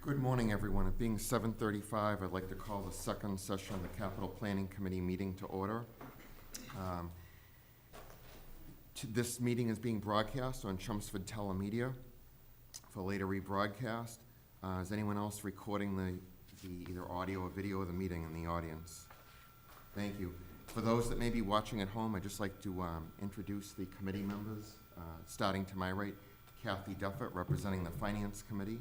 Good morning, everyone. It being 7:35, I'd like to call the second session of the Capital Planning Committee meeting to order. This meeting is being broadcast on Chelmsford Telemedia for later rebroadcast. Is anyone else recording the either audio or video of the meeting in the audience? Thank you. For those that may be watching at home, I'd just like to introduce the committee members. Starting to my right, Kathy Duffett, representing the Finance Committee.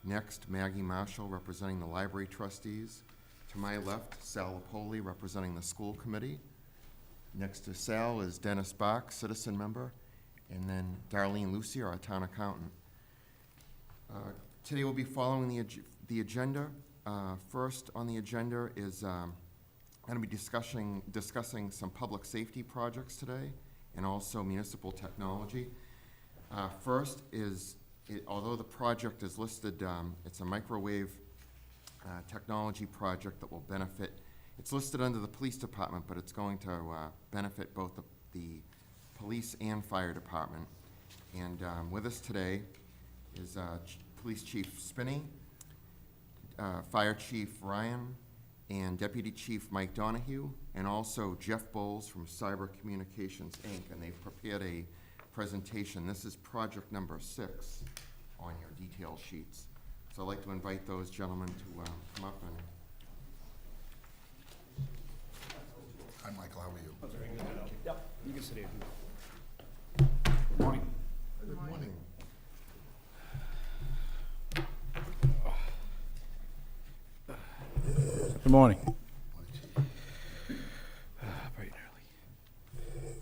Next, Maggie Marshall, representing the Library Trustees. To my left, Sal Lapoli, representing the School Committee. Next to Sal is Dennis Bach, citizen member, and then Darlene Lucier, our town accountant. Today we'll be following the agenda. First on the agenda is going to be discussing some public safety projects today and also municipal technology. First is, although the project is listed, it's a microwave technology project that will benefit, it's listed under the police department, but it's going to benefit both the police and fire department. And with us today is Police Chief Spinney, Fire Chief Ryan, and Deputy Chief Mike Donahue, and also Jeff Bowles from Cyber Communications, Inc., and they've prepared a presentation. This is project number 6 on your detail sheets. So I'd like to invite those gentlemen to come up and... Hi, Michael, how are you? Yep, you can sit here. Good morning. Good morning. Good morning. Bright and early.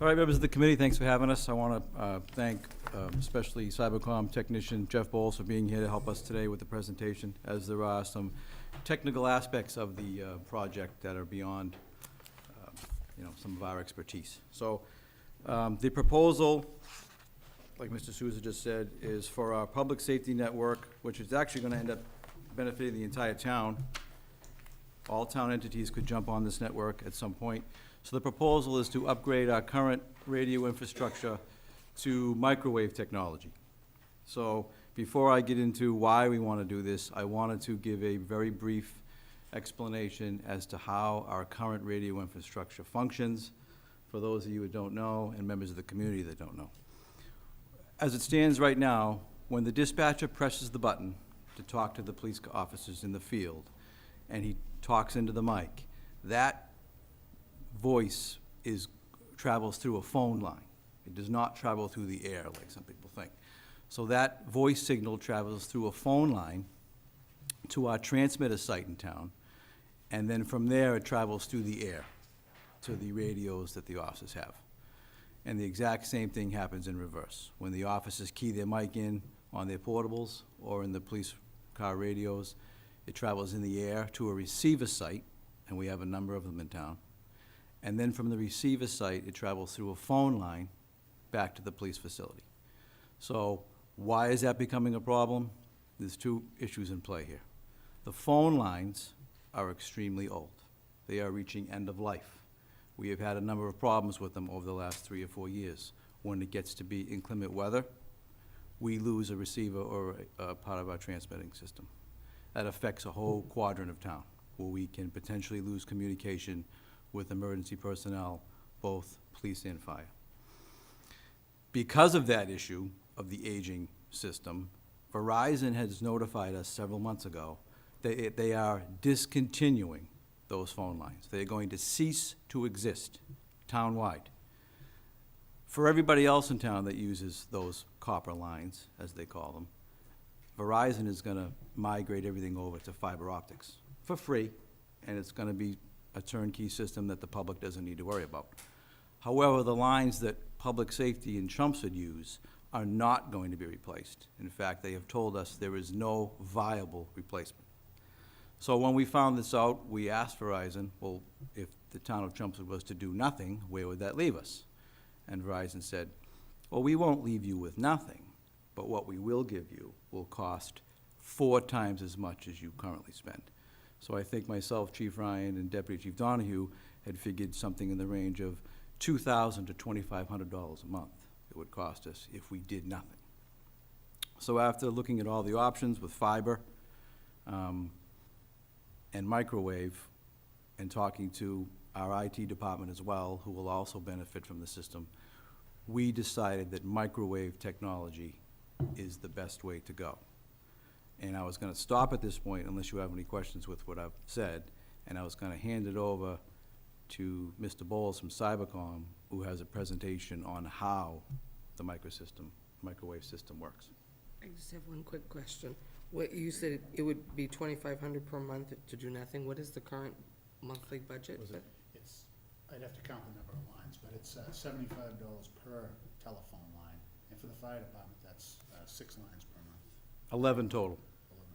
All right, members of the committee, thanks for having us. I want to thank especially Cybercom technician Jeff Bowles for being here to help us today with the presentation, as there are some technical aspects of the project that are beyond some of our expertise. So the proposal, like Mr. Souza just said, is for our public safety network, which is actually going to end up benefiting the entire town. All town entities could jump on this network at some point. So the proposal is to upgrade our current radio infrastructure to microwave technology. So before I get into why we want to do this, I wanted to give a very brief explanation as to how our current radio infrastructure functions for those of you who don't know and members of the community that don't know. As it stands right now, when the dispatcher presses the button to talk to the police officers in the field and he talks into the mic, that voice travels through a phone line. It does not travel through the air like some people think. So that voice signal travels through a phone line to our transmitter site in town, and then from there it travels through the air to the radios that the officers have. And the exact same thing happens in reverse. When the officers key their mic in on their portables or in the police car radios, it travels in the air to a receiver site, and we have a number of them in town. And then from the receiver site, it travels through a phone line back to the police facility. So why is that becoming a problem? There's two issues in play here. The phone lines are extremely old. They are reaching end of life. We have had a number of problems with them over the last 3 or 4 years. When it gets to be inclement weather, we lose a receiver or a part of our transmitting system. That affects a whole quadrant of town where we can potentially lose communication with emergency personnel, both police and fire. Because of that issue of the aging system, Verizon has notified us several months ago that they are discontinuing those phone lines. They're going to cease to exist town-wide. For everybody else in town that uses those copper lines, as they call them, Verizon is going to migrate everything over to fiber optics for free, and it's going to be a turnkey system that the public doesn't need to worry about. However, the lines that public safety in Chelmsford use are not going to be replaced. In fact, they have told us there is no viable replacement. So when we found this out, we asked Verizon, well, if the town of Chelmsford was to do nothing, where would that leave us? And Verizon said, well, we won't leave you with nothing, but what we will give you will cost 4 times as much as you currently spend. So I think myself, Chief Ryan, and Deputy Chief Donahue had figured something in the range of $2,000 to $2,500 a month it would cost us if we did nothing. So after looking at all the options with fiber, and microwave, and talking to our IT department as well, who will also benefit from the system, we decided that microwave technology is the best way to go. And I was gonna stop at this point unless you have any questions with what I've said, and I was gonna hand it over to Mr. Bowles from Cybercom, who has a presentation on how the microwave system works. I just have one quick question. What, you said it would be 2,500 per month to do nothing. What is the current monthly budget? It's, I'd have to count the number of lines, but it's $75 per telephone line. And for the fire department, that's 6 lines per month. 11 total.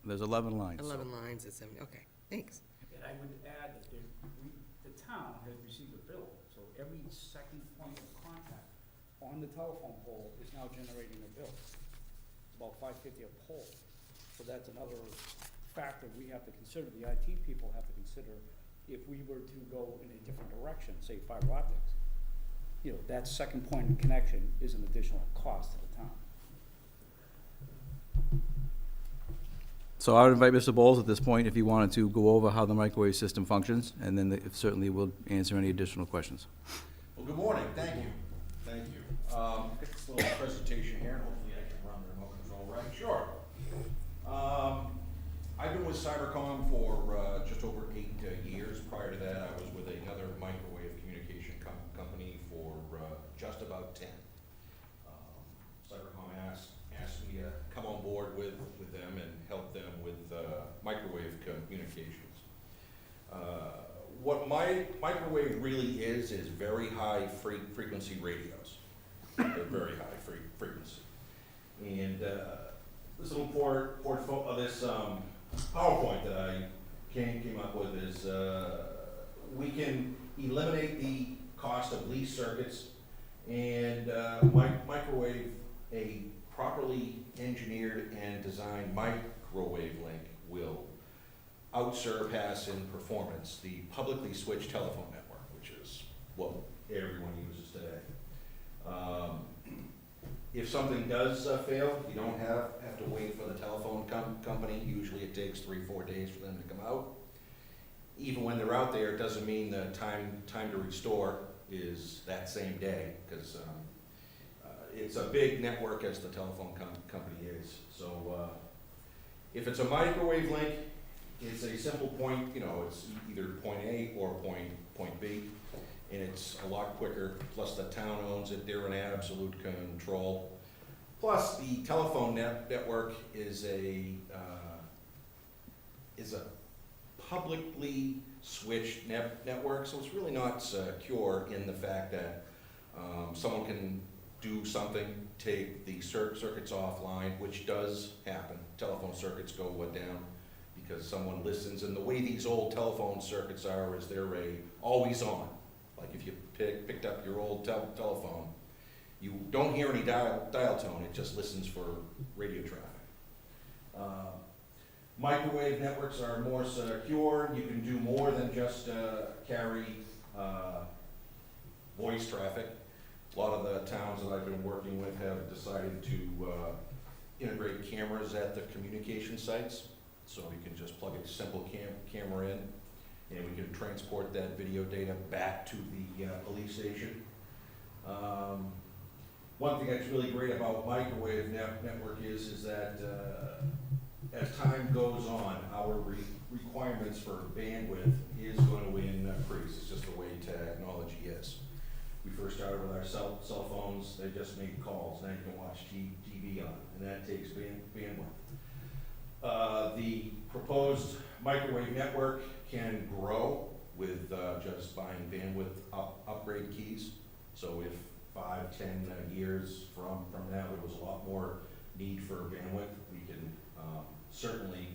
There's 11 lines. 11 lines at 70, okay, thanks. And I would add that the town has received a bill, so every second point of contact on the telephone pole is now generating a bill. It's about $5.50 a pole. So that's another factor we have to consider, the IT people have to consider, if we were to go in a different direction, say fiber optics. You know, that second point of connection is an additional cost to the town. So I would invite Mr. Bowles at this point if he wanted to go over how the microwave system functions, and then certainly we'll answer any additional questions. Well, good morning, thank you, thank you. Got this little presentation here, and hopefully I can run the remote control right, sure. I've been with Cybercom for just over 8 years. Prior to that, I was with another microwave communication company for just about 10. Cybercom asked me to come on board with them and help them with microwave communications. What microwave really is very high frequency radios. They're very high frequency. And this little portfolio, this PowerPoint that I came up with is we can eliminate the cost of lease circuits and microwave a properly engineered and designed microwave link will outsurpass in performance the publicly switched telephone network, which is what everyone uses today. If something does fail, you don't have to wait for the telephone company. Usually it takes 3-4 days for them to come out. Even when they're out there, it doesn't mean the time to restore is that same day, because it's a big network as the telephone company is. So if it's a microwave link, it's a simple point, it's either point A or point B, and it's a lot quicker. Plus the town owns it, they're in absolute control. Plus the telephone network is a publicly switched network, so it's really not secure in the fact that someone can do something, take the circuits offline, which does happen. Telephone circuits go down because someone listens, and the way these old telephone circuits are is they're always on. Like if you picked up your old telephone, you don't hear any dial tone, it just listens for radio traffic. Microwave networks are more secure. You can do more than just carry voice traffic. A lot of the towns that I've been working with have decided to integrate cameras at the communication sites. So you can just plug a simple camera in, and we can transport that video data back to the police station. One thing that's really great about microwave network is that as time goes on, our requirements for bandwidth is going to increase. It's just the way technology is. We first started with our cell phones. They just made calls. Now you can watch TV on it, and that takes bandwidth. The proposed microwave network can grow with just buying bandwidth upgrade keys. So if 5-10 years from now there was a lot more need for bandwidth, we can certainly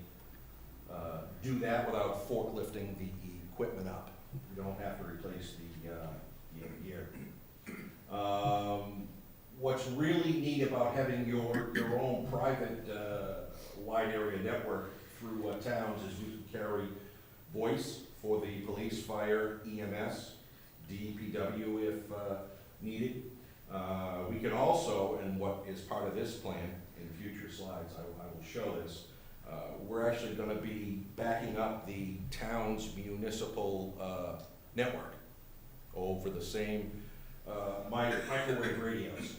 do that without forklifting the equipment up. We don't have to replace the gear. What's really neat about having your own private wide area network through towns is you can carry voice for the police, fire, EMS, DPW if needed. We can also, and what is part of this plan, in future slides I will show this, we're actually gonna be backing up the town's municipal, network over the same, microwave radios.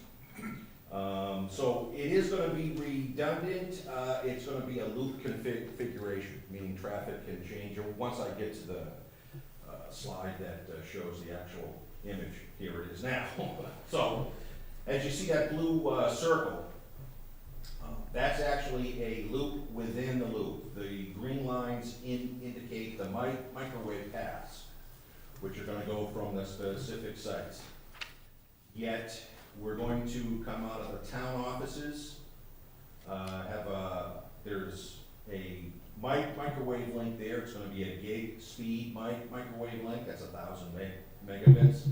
So it is gonna be redundant, it's gonna be a loop configuration, meaning traffic can change, and once I get to the, slide that shows the actual image, here it is now. So, as you see that blue, circle, that's actually a loop within the loop. The green lines indicate the microwave paths, which are gonna go from the specific sites. Yet, we're going to come out of the town offices, there's a microwave link there, it's gonna be a gig speed microwave link, that's 1,000 megabits.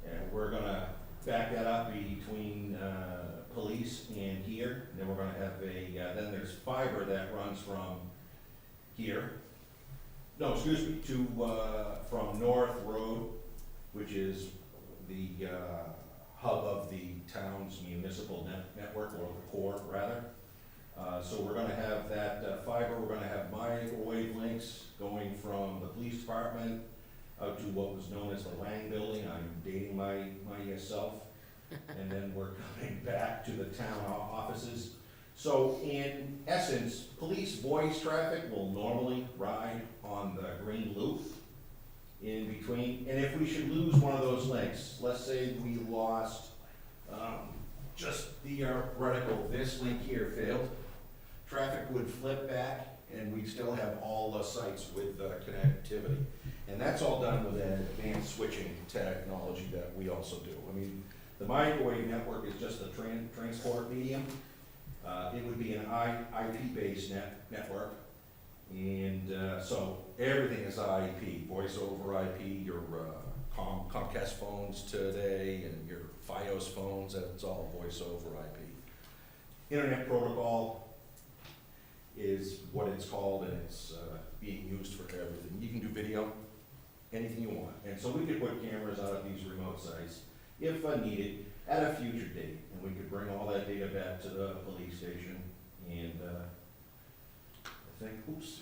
And we're gonna back that up between, police and here, and then we're gonna have then there's fiber that runs from here, no, excuse me, from North Road, which is the, hub of the town's municipal network, or the core, rather. So we're gonna have that fiber, we're gonna have microwave links going from the police department out to what was known as the Lang Building, I'm dating myself. And then we're coming back to the town offices. So in essence, police voice traffic will normally ride on the green loop in between. And if we should lose one of those links, let's say we lost, just theoretical, this link here failed, traffic would flip back and we'd still have all the sites with connectivity. And that's all done with an advanced switching technology that we also do. I mean, the microwave network is just a transport medium. It would be an IP-based network. And so everything is IP, voice over IP, your Comcast phones today and your Fios phones, it's all voice over IP. Internet protocol is what it's called, and it's being used for everything. You can do video, anything you want. And so we could put cameras out at these remote sites if needed at a future date, and we could bring all that data back to the police station. And I think, oops.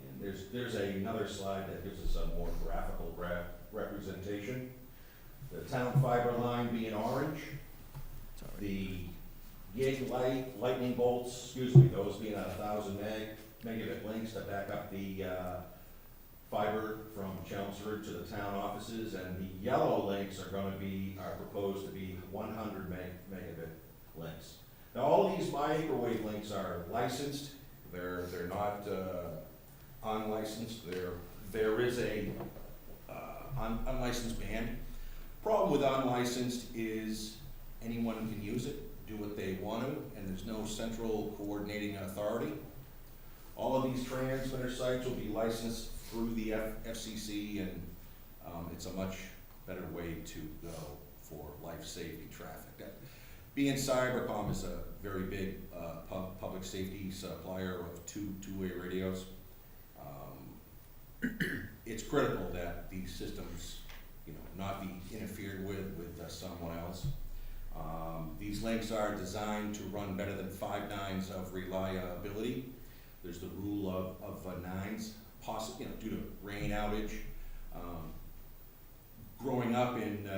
And there's another slide that gives us a more graphical representation. The town fiber line being orange, the gig lightning bolts, those being 1,000 megabit links to back up the fiber from Chelmsford to the town offices, and the yellow links are proposed to be 100 megabit links. Now, all of these microwave links are licensed. They're not unlicensed. There is a unlicensed band. Problem with unlicensed is anyone can use it, do what they want to, and there's no central coordinating authority. All of these transmitter sites will be licensed through the FCC, and it's a much better way to go for life safety traffic. Being Cybercom is a very big public safety supplier of two-way radios. It's critical that these systems, not be interfered with someone else. These links are designed to run better than 5 nines of reliability. There's the rule of nines, possibly, due to rain outage. Growing up in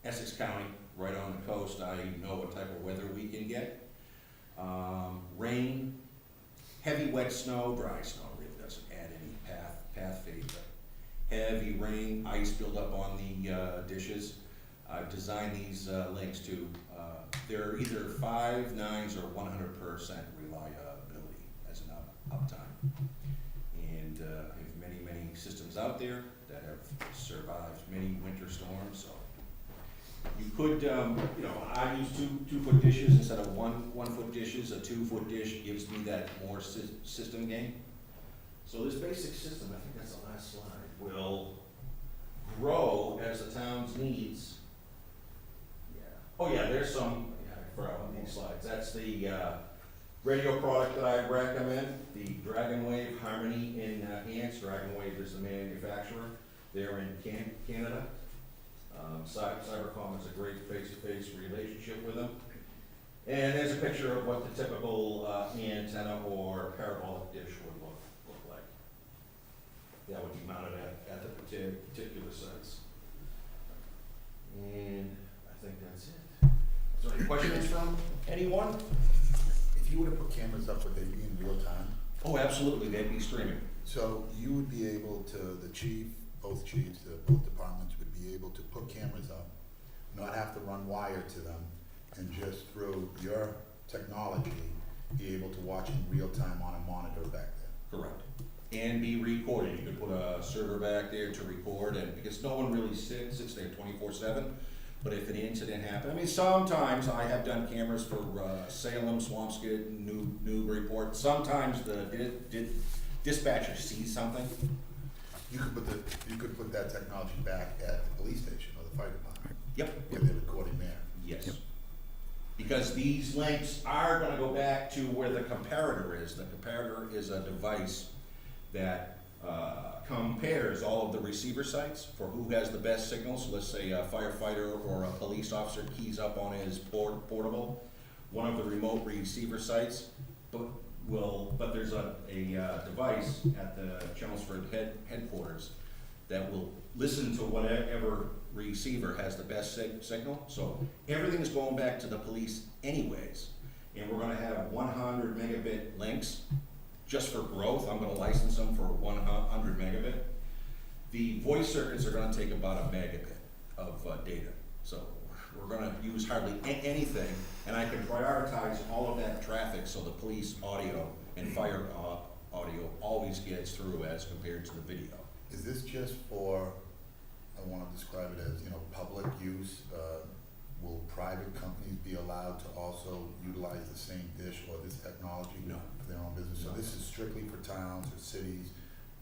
Essex County, right on the coast, I know what type of weather we can get. Rain, heavy wet snow, dry snow really doesn't add any path fade, but heavy rain, ice buildup on the dishes. I've designed these links to, they're either 5 nines or 100% reliability as an uptime. And I have many systems out there that have survived many winter storms, so. You could, I use 2-foot dishes instead of 1-foot dishes. A 2-foot dish gives me that more system gain. So this basic system, I think that's the last slide, will grow as the town's needs. Yeah. Oh yeah, there's some, I forgot one of these slides. That's the radio product that I recommend, the Dragon Wave Harmony Enhanced. Dragon Wave is the manufacturer. They're in Canada. Cybercom has a great face-to-face relationship with them. And there's a picture of what the typical antenna or parabolic dish would look like. That would be mounted at the particular sites. And I think that's it. Is there any questions from anyone? If you were to put cameras up, would they be in real time? Oh, absolutely, they'd be streaming. So you would be able to, the chief, both chiefs, both departments would be able to put cameras up, not have to run wire to them, and just through your technology, be able to watch in real time on a monitor back there. Correct. And be recorded. You could put a server back there to record, and because no one really sits there 24/7. But if an incident happened, I mean, sometimes I have done cameras for Salem, Swampscott, Newburyport. Sometimes the dispatcher sees something. You could put that technology back at the police station or the fire department. Yep. Where they're recording there. Yes. Yep. Because these links are gonna go back to where the comparator is. The comparator is a device that compares all of the receiver sites for who has the best signals. Let's say a firefighter or a police officer keys up on his portable, one of the remote receiver sites, but there's a device at the Chelmsford headquarters that will listen to whatever receiver has the best signal. So everything is going back to the police anyways, and we're gonna have 100 megabit links just for growth. I'm gonna license them for 100 megabit. The voice circuits are gonna take about a megabit of data. So we're gonna use hardly anything, and I can prioritize all of that traffic so the police audio and fire audio always gets through as compared to the video. Is this just for, I wanna describe it as, public use? Will private companies be allowed to also utilize the same dish or this technology? No. For their own business? So this is strictly for towns or cities,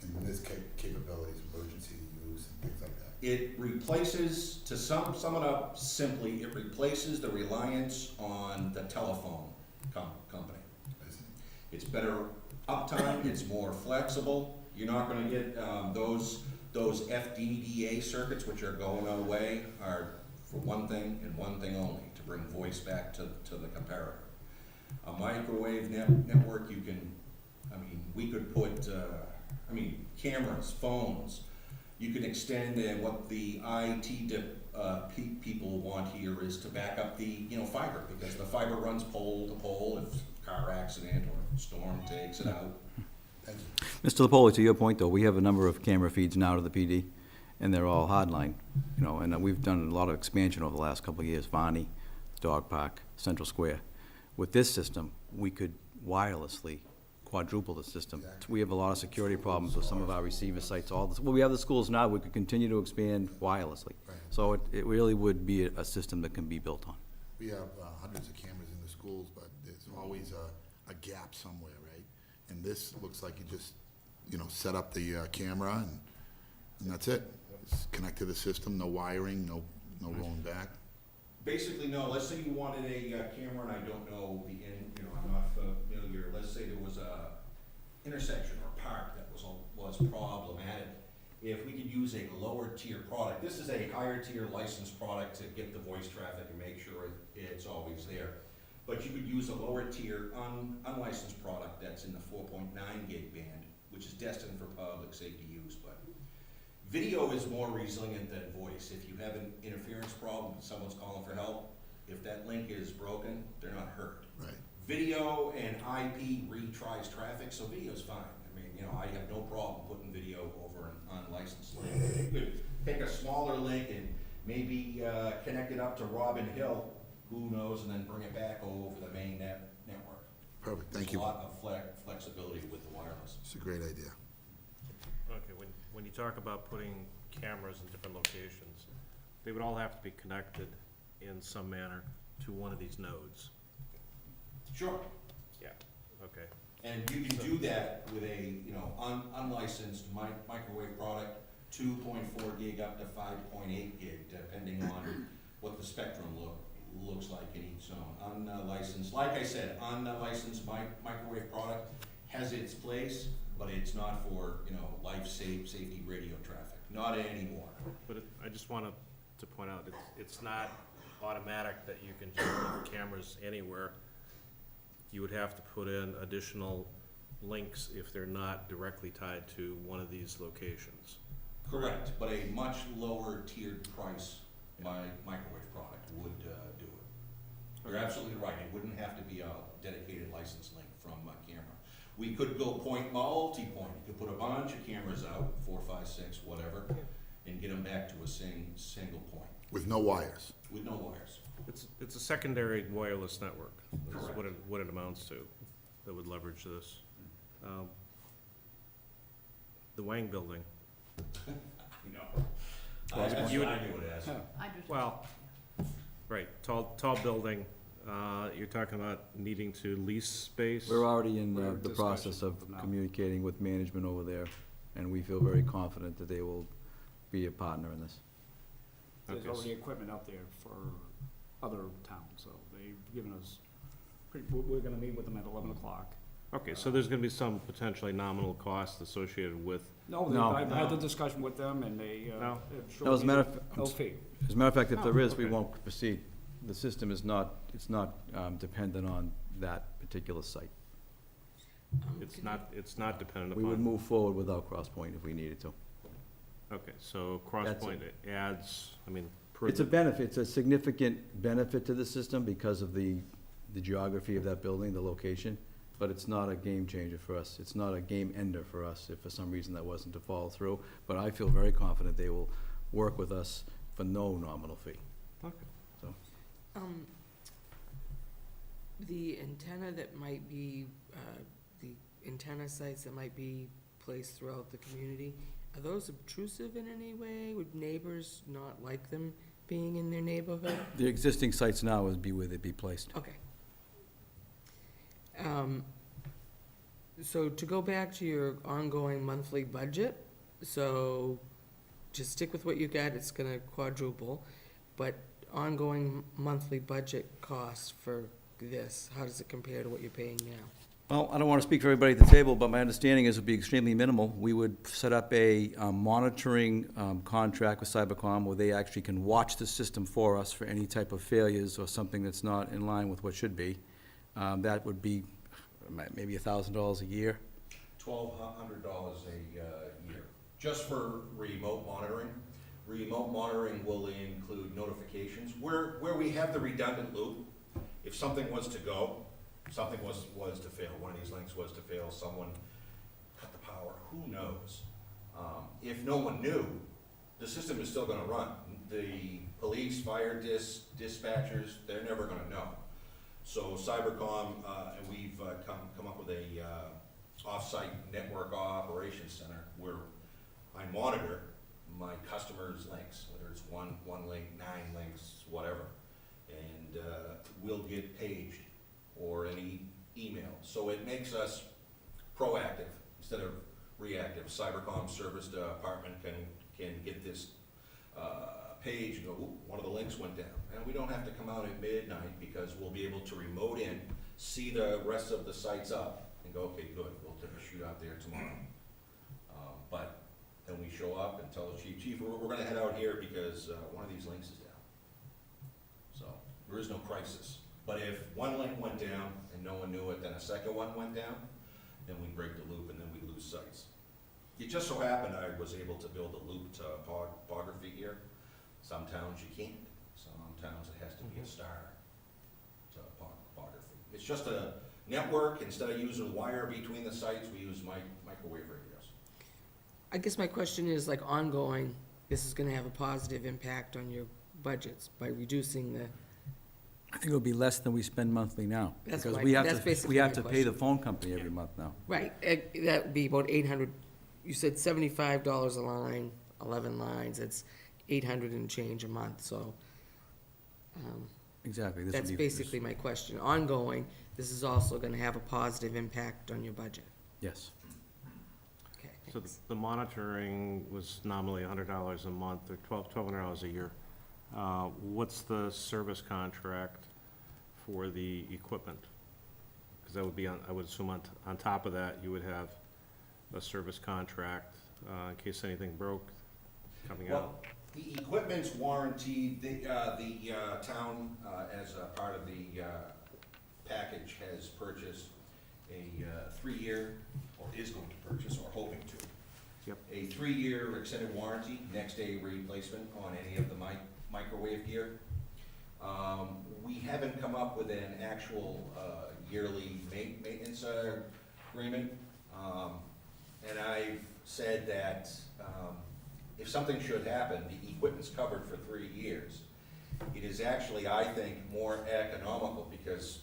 and this capabilities, emergency use and things like that? It replaces, to sum it up simply, it replaces the reliance on the telephone company. I see. It's better uptime, it's more flexible. You're not gonna get those FDDA circuits, which are going away, are for one thing and one thing only, to bring voice back to the comparator. A microwave network, you can, we could put, cameras, phones. You can extend, and what the IT people want here is to back up the, fiber, because the fiber runs pole to pole if car accident or storm takes it out. Thank you. Mr. Lapoli, to your point, though, we have a number of camera feeds now to the PD, and they're all hardline, and we've done a lot of expansion over the last couple of years, Vonnie, Dog Park, Central Square. With this system, we could wirelessly quadruple the system. Exactly. We have a lot of security problems with some of our receiver sites, we have the schools now, we could continue to expand wirelessly. Right. So it really would be a system that can be built on. We have hundreds of cameras in the schools, but there's always a gap somewhere, right? And this looks like you just, set up the camera and that's it. It's connect to the system, no wiring, no rolling back. Basically, no, let's say you wanted a camera and I don't know I'm not familiar, let's say there was a intersection or park that was problematic. If we could use a lower tier product, this is a higher tier licensed product to get the voice traffic and make sure it's always there. But you could use a lower tier unlicensed product that's in the 4.9 gig band, which is destined for public safety use, but video is more resilient than voice. If you have an interference problem, someone's calling for help, if that link is broken, they're not heard. Right. Video and IP retries traffic, so video's fine. I have no problem putting video over an unlicensed link. You could pick a smaller link and maybe connect it up to Robin Hill, who knows, and then bring it back over the main network. Perfect, thank There's you. a lot of flexibility with the wireless. It's a great idea. Okay, when you talk about putting cameras in different locations, they would all have to be connected in some manner to one of these nodes. Sure. Yeah, okay. And you can do that with a, unlicensed microwave product, 2.4 gig up to 5.8 gig, depending on what the spectrum looks like in each zone. Unlicensed, like I said, unlicensed microwave product has its place, but it's not for, safety radio traffic, not anymore. But I just wanted to point out, it's not automatic that you can just put cameras anywhere. You would have to put in additional links if they're not directly tied to one of these locations. Correct, but a much lower tiered price microwave product would do it. You're absolutely right, it wouldn't have to be a dedicated license link from a camera. We could go multi-point, you could put a bunch of cameras out, 4, 5, 6, whatever, and get them back to a single point, With no wires. with no wires. It's a secondary wireless network, is Correct. what it amounts to, that would leverage this. The Wang Building, No. Well, That's you what would- I knew it as. well, right, tall building, you're talking about needing to lease space? We're already in We're in the process discussion of with them now. communicating with management over there, and we feel very confident that they will be a partner in this. There's Okay, already equipment out there for other towns, so they've given us, we're gonna meet with them at 11 o'clock. Okay, so there's gonna be some potentially nominal cost associated with, No, No. I've had the discussion with them, and they, No. have No, as a showed me matter no of, fee. as a matter of fact, if there is, we okay. won't proceed. The system is not, it's not dependent on that particular site. it's not dependent We would upon, move forward without Crosspoint if we needed to. okay, so That's Crosspoint adds, I mean, per It's a the, benefit, it's a significant benefit to the system because of the geography of that building, the location, but it's not a game changer for us. It's not a game ender for us if for some reason that wasn't to follow through. But I feel very confident they will work with us for no nominal fee. okay. So, The antenna that might be, the antenna sites that might be placed throughout the community, are those obtrusive in any way? Would neighbors not like them being in their neighborhood? the existing sites now would be where they'd be placed. Okay. So to go back to your ongoing monthly budget, so just stick with what you got, it's gonna quadruple, but ongoing monthly budget costs for this, how does it compare to what you're paying now? Well, I don't want to speak for everybody at the table, but my understanding is it would be extremely minimal. We would set up a monitoring contract with Cybercom where they actually can watch the system for us for any type of failures or something that's not in line with what should be. That would be maybe $1,000 a year. $1,200 a year, just for remote monitoring. Remote monitoring will include notifications. Where we have the redundant loop, if something was to go, something was to fail, one of these links was to fail, someone cut the power, who knows? If no one knew, the system is still gonna run. The police, fire dispatchers, they're never gonna know. So Cybercom, and we've come up with a off-site network operations center where I monitor my customers' links, whether it's one link, 9 links, whatever. And we'll get paged or any email. So it makes us proactive instead of reactive. Cybercom service department can get this page and go, "Ooh, one of the links went down." And we don't have to come out at midnight because we'll be able to remote in, see the rest of the sites up, and go, okay, good, we'll take a shoot out there tomorrow. But then we show up and tell the chief, we're gonna head out here because one of these links is down. So there is no crisis. But if one link went down and no one knew it, then a second one went down, then we break the loop and then we lose sites. It just so happened I was able to build a loop topography here. Some towns you can't. Some towns it has to be a star topography. It's just a network. Instead of using wire between the sites, we use microwave radios. I guess my question is, like, ongoing, this is gonna have a positive impact on your budgets by reducing the, I think it would be less than we spend monthly now. That's Because my- we have that's to, basically we have my to pay the question. phone company every month now. right, that would be about 800, you said $75 a line, 11 lines, it's 800 and change a month, so, Exactly. This would that's be- basically my question. Ongoing, this is also gonna have a positive impact on your budget. Yes. Okay, So thanks. the monitoring was nominally $100 a month, or $1,200 a year. What's the service contract for the equipment? Because that would be on, I would assume on top of that, you would have a service contract, in case anything broke coming out. The equipment's warranted, the town, as a part of the package, has purchased a 3-year, or is going to purchase, or hoping to. Yep. A 3-year extended warranty, next day replacement on any of the microwave gear. We haven't come up with an actual yearly maintenance agreement. And I've said that if something should happen, the equipment's covered for 3 years. It is actually, I think, more economical because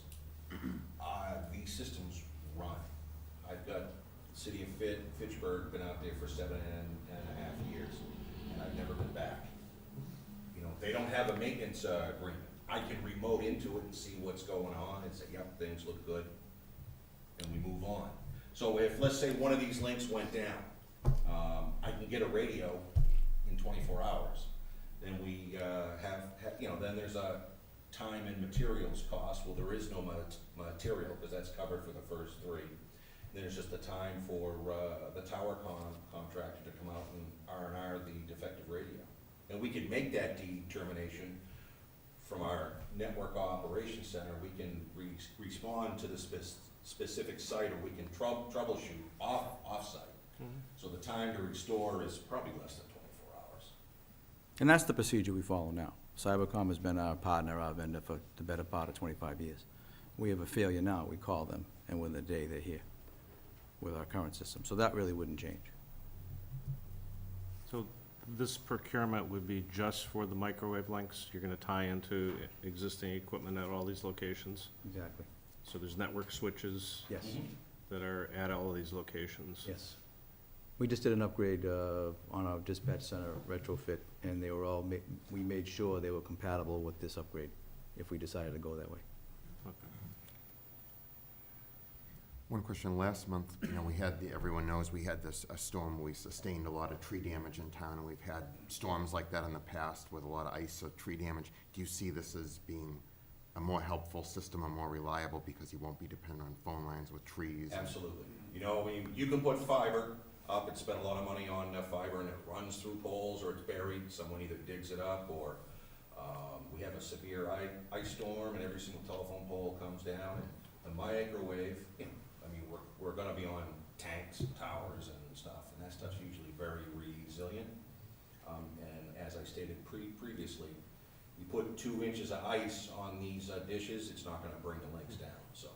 these systems run. I've got the city of Fitchburg, been out there for 7.5 years, and I've never been back. You know, they don't have a maintenance agreement. I can remote into it and see what's going on and say, yep, things look good, and we move on. So if, let's say, one of these links went down, I can get a radio in 24 hours. Then we then there's a time and materials cost. Well, there is no material because that's covered for the first 3. Then there's just the time for the tower contractor to come out and R&R the defective radio. And we can make that determination from our network operations center. We can respond to the specific site, or we can troubleshoot off-site. So the time to restore is probably less than 24 hours. And that's the procedure we follow now. Cybercom has been our partner, our vendor, for the better part of 25 years. We have a failure now, we call them, and within a day, they're here with our current system. So that really wouldn't change. So this procurement would be just for the microwave links? You're gonna tie into existing equipment at all these locations? Exactly. So there's network switches Yes. that are at all of these locations? Yes. We just did an upgrade on our dispatch center retrofit, and they were all, we made sure they were compatible with this upgrade, if we decided to go that way. Okay. One question, last month, we had, everyone knows we had a storm where we sustained a lot of tree damage in town, and we've had storms like that in the past with a lot of ice or tree damage. Do you see this as being a more helpful system, or more reliable, because you won't be dependent on phone lines with trees? Absolutely. You can put fiber up and spend a lot of money on fiber, and it runs through poles, or it's buried, someone either digs it up, or we have a severe ice storm, and every single telephone pole comes down. And the microwave, we're gonna be on tanks and towers and stuff, and that stuff's usually very resilient. And as I stated previously, you put 2 inches of ice on these dishes, it's not gonna bring the links down. So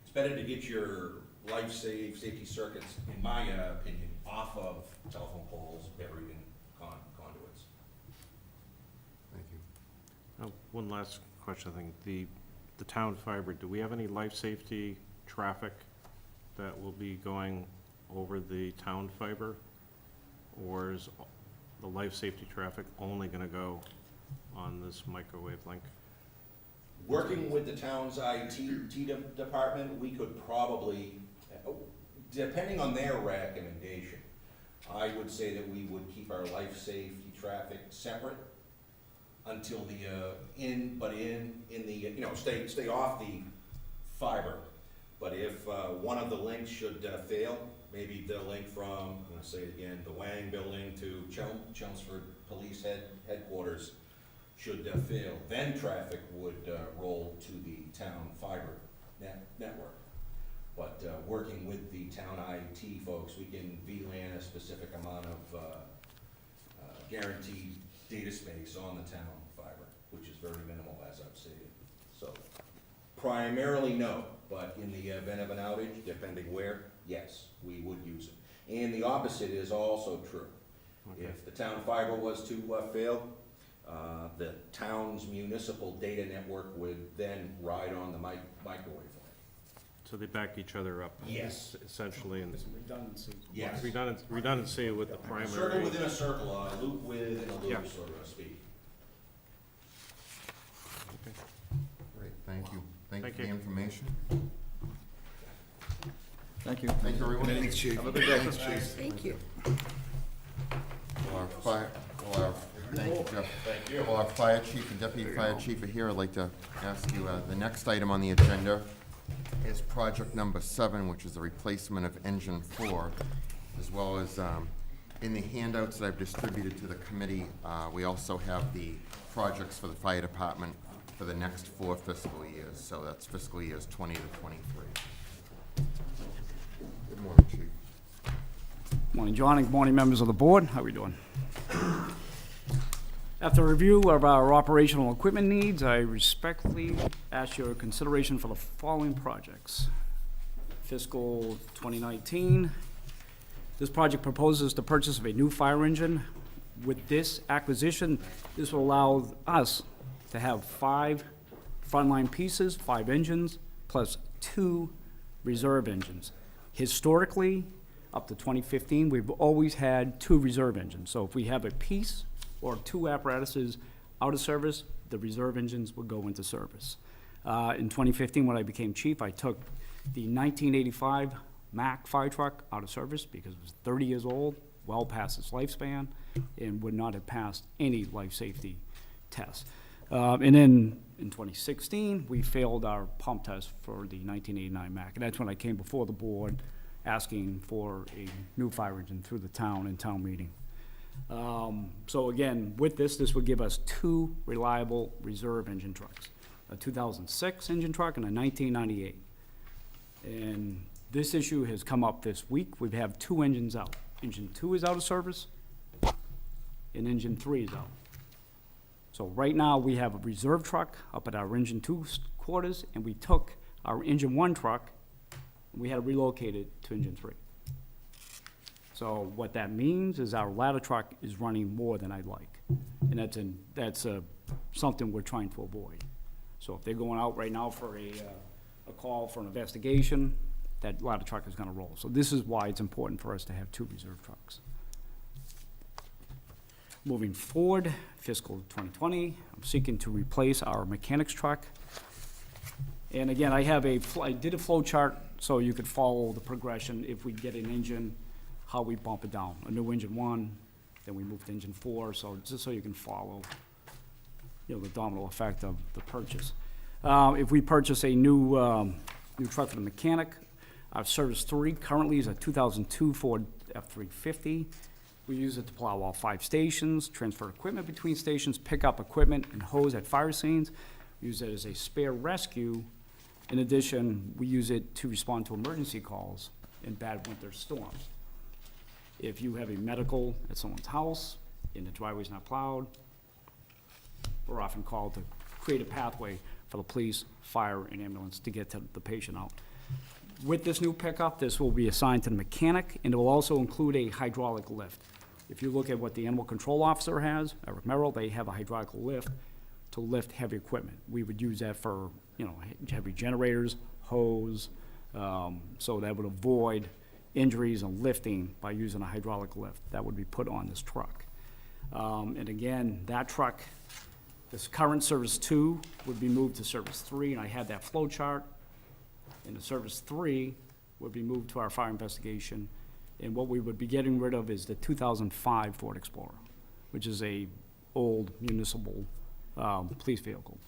it's better to get your safety circuits, in my opinion, off of telephone poles buried in conduits. Thank you. One last question, I think. The town fiber, do we have any life safety traffic that will be going over the town fiber? Or is the life safety traffic only gonna go on this microwave link? Working with the town's IT department, we could probably, depending on their recommendation, I would say that we would keep our life safety traffic separate until stay off the fiber. But if one of the links should fail, maybe the link from, I'm gonna say it again, the Wang building to Chelmsford Police Headquarters should fail, then traffic would roll to the town fiber network. But working with the town IT folks, we can VLAN a specific amount of guaranteed data space on the town fiber, which is very minimal, as I've stated. So primarily no, but in the event of an outage, depending where, yes, we would use it. And the opposite is also true. Okay. If the town fiber was to fail, the town's municipal data network would then ride on the microwave line. So they back each other up? Yes. Essentially, and There's some redundancy. Yes. redundancy with the primary. Circle within a circle, a loop within a loop, Yeah. so to speak. Okay. Great, thank you. Thank you Thank for the you. information. Thank you. Thank you, everyone. Thanks, Chief. Have a good day. Thanks, Chief. Thank you. Thank you, Jeff. Thank you. While our fire chief and deputy fire chief are here, I'd like to ask you, the next item on the agenda is project number 7, which is the replacement of engine 4, as well as In the handouts that I've distributed to the committee, we also have the projects for the fire department for the next 4 fiscal years. So that's fiscal years 20 to 23. Good morning, Chief. Morning, John, and good morning, members of the board. How are we doing? After a review of our operational equipment needs, I respectfully ask your consideration for the following projects. Fiscal 2019, this project proposes the purchase of a new fire engine. With this acquisition, this will allow us to have 5 frontline pieces, 5 engines, plus 2 reserve engines. Historically, up to 2015, we've always had 2 reserve engines. So if we have a piece or 2 apparatuses out of service, the reserve engines would go into service. In 2015, when I became chief, I took the 1985 Mack fire truck out of service because it was 30 years old, well past its lifespan, and would not have passed any life safety tests. And then in 2016, we failed our pump test for the 1989 Mack, and that's when I came before the board asking for a new fire engine through the town and town meeting. So again, with this would give us 2 reliable reserve engine trucks, a 2006 engine truck and a 1998. And this issue has come up this week. We have 2 engines out. Engine 2 is out of service, and engine 3 is out. So right now, we have a reserve truck up at our engine 2 quarters, and we took our engine 1 truck, and we had to relocate it to engine 3. So what that means is our ladder truck is running more than I'd like, and that's something we're trying to avoid. So if they're going out right now for a call for an investigation, that ladder truck is gonna roll. So this is why it's important for us to have 2 reserve trucks. Moving forward, fiscal 2020, I'm seeking to replace our mechanics truck. And again, I did a flow chart so you could follow the progression if we get an engine, how we bump it down. A new engine 1, then we move to engine 4, so just so you can follow, the domino effect of the purchase. If we purchase a new truck for the mechanic, our Service 3 currently is a 2002 Ford F-350. We use it to plow all 5 stations, transfer equipment between stations, pick up equipment and hose at fire scenes, use it as a spare rescue. In addition, we use it to respond to emergency calls in bad winter storms. If you have a medical at someone's house and the driveway's not plowed, we're often called to create a pathway for the police, fire, and ambulance to get to the patient out. With this new pickup, this will be assigned to the mechanic, and it will also include a hydraulic lift. If you look at what the animal control officer has, Eric Merrill, they have a hydraulic lift to lift heavy equipment. We would use that for, heavy generators, hose, so that would avoid injuries and lifting by using a hydraulic lift. That would be put on this truck. And again, that truck, this current Service 2 would be moved to Service 3, and I had that flow chart. And the Service 3 would be moved to our fire investigation. And what we would be getting rid of is the 2005 Ford Explorer, which is a old municipal police vehicle.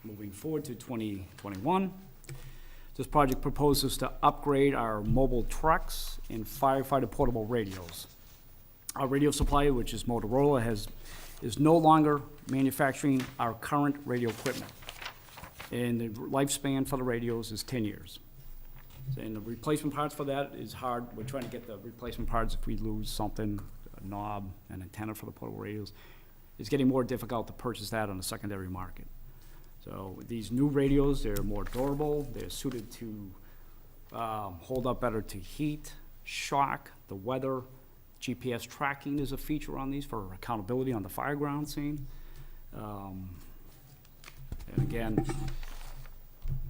Moving forward to 2021, this project proposes to upgrade our mobile trucks and firefighter portable radios. Our radio supplier, which is Motorola, is no longer manufacturing our current radio equipment. And the lifespan for the radios is 10 years. And the replacement parts for that is hard. We're trying to get the replacement parts if we lose something, a knob, an antenna for the portable radios. It's getting more difficult to purchase that on the secondary market. So these new radios, they're more durable. They're suited to hold up better to heat, shock, the weather. GPS tracking is a feature on these for accountability on the fireground scene. And again,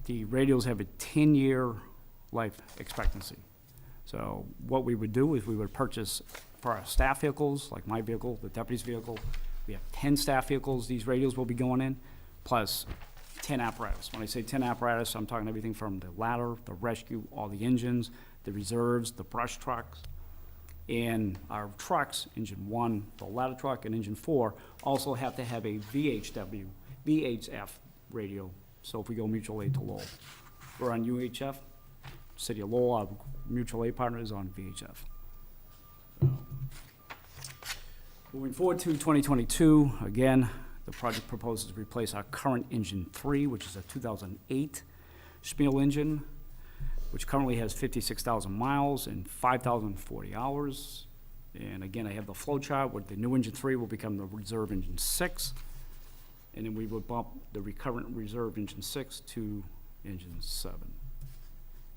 the radios have a 10-year life expectancy. So what we would do is we would purchase for our staff vehicles, like my vehicle, the deputy's vehicle. We have 10 staff vehicles these radios will be going in, plus 10 apparatus. When I say 10 apparatus, I'm talking everything from the ladder, the rescue, all the engines, the reserves, the brush trucks. And our trucks, engine 1, the ladder truck, and engine 4, also have to have a VHF radio, so if we go mutual aid to low. We're on UHF, City of Lowell, our mutual aid partners on VHF. Moving forward to 2022, again, the project proposes to replace our current engine 3, which is a 2008 Spiel engine, which currently has 56,000 miles and 5,040 hours. And again, I have the flow chart where the new engine 3 will become the reserve engine 6. And then we would bump the recurrent reserve engine 6 to engine 7.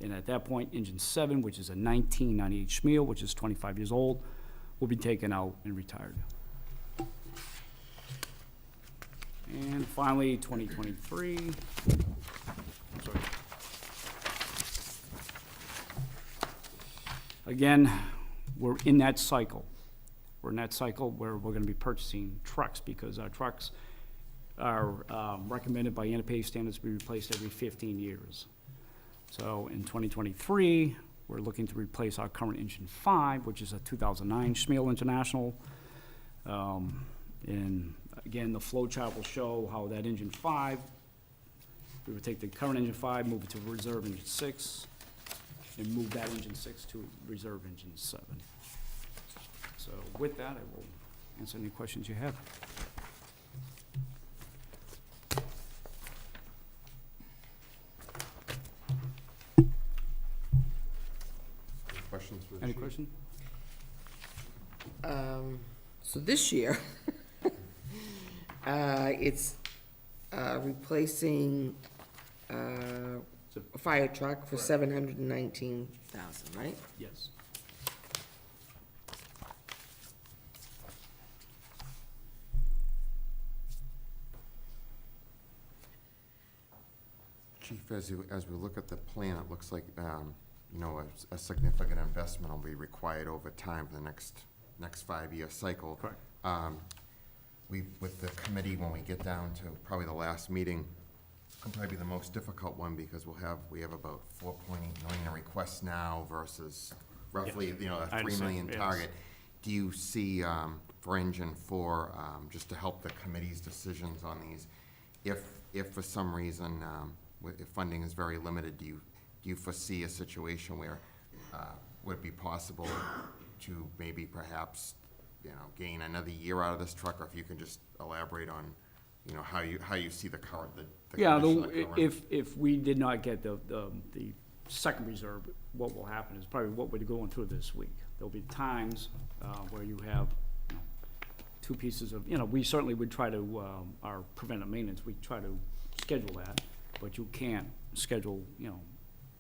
And at that point, engine 7, which is a 1998 Spiel, which is 25 years old, will be taken out and retired. And finally, 2023. Sorry. Again, we're in that cycle. We're in that cycle where we're gonna be purchasing trucks because our trucks are recommended by NFPA standards to be replaced every 15 years. So in 2023, we're looking to replace our current engine 5, which is a 2009 Schmiel International. And again, the flow chart will show how that engine 5, we would take the current engine 5, move it to reserve engine 6, and move that engine 6 to reserve engine 7. So with that, I will answer any questions you have. Questions for the Any chief? question? So this year, it's replacing a fire truck for $719,000, right? Yes. Chief, as we look at the plan, it looks like, you know, a significant investment will be required over time for the next 5-year cycle. Correct. With the committee, when we get down to probably the last meeting, it'll probably be the most difficult one because we have about 4.8 million in requests now versus roughly, you know, I a 3 million understand, yes. target. Do you see, for engine 4, just to help the committee's decisions on these, if for some reason, if funding is very limited, do you foresee a situation where, would it be possible to maybe perhaps, you know, gain another year out of this truck, or if you can just elaborate on, you know, how you see the current, the Yeah, condition of the current. if we did not get the second reserve, what will happen is probably what we're going through this week. There'll be times where you have, you know, 2 pieces of, you know, we certainly would try to, our preventive maintenance, we try to schedule that, but you can't schedule, you know,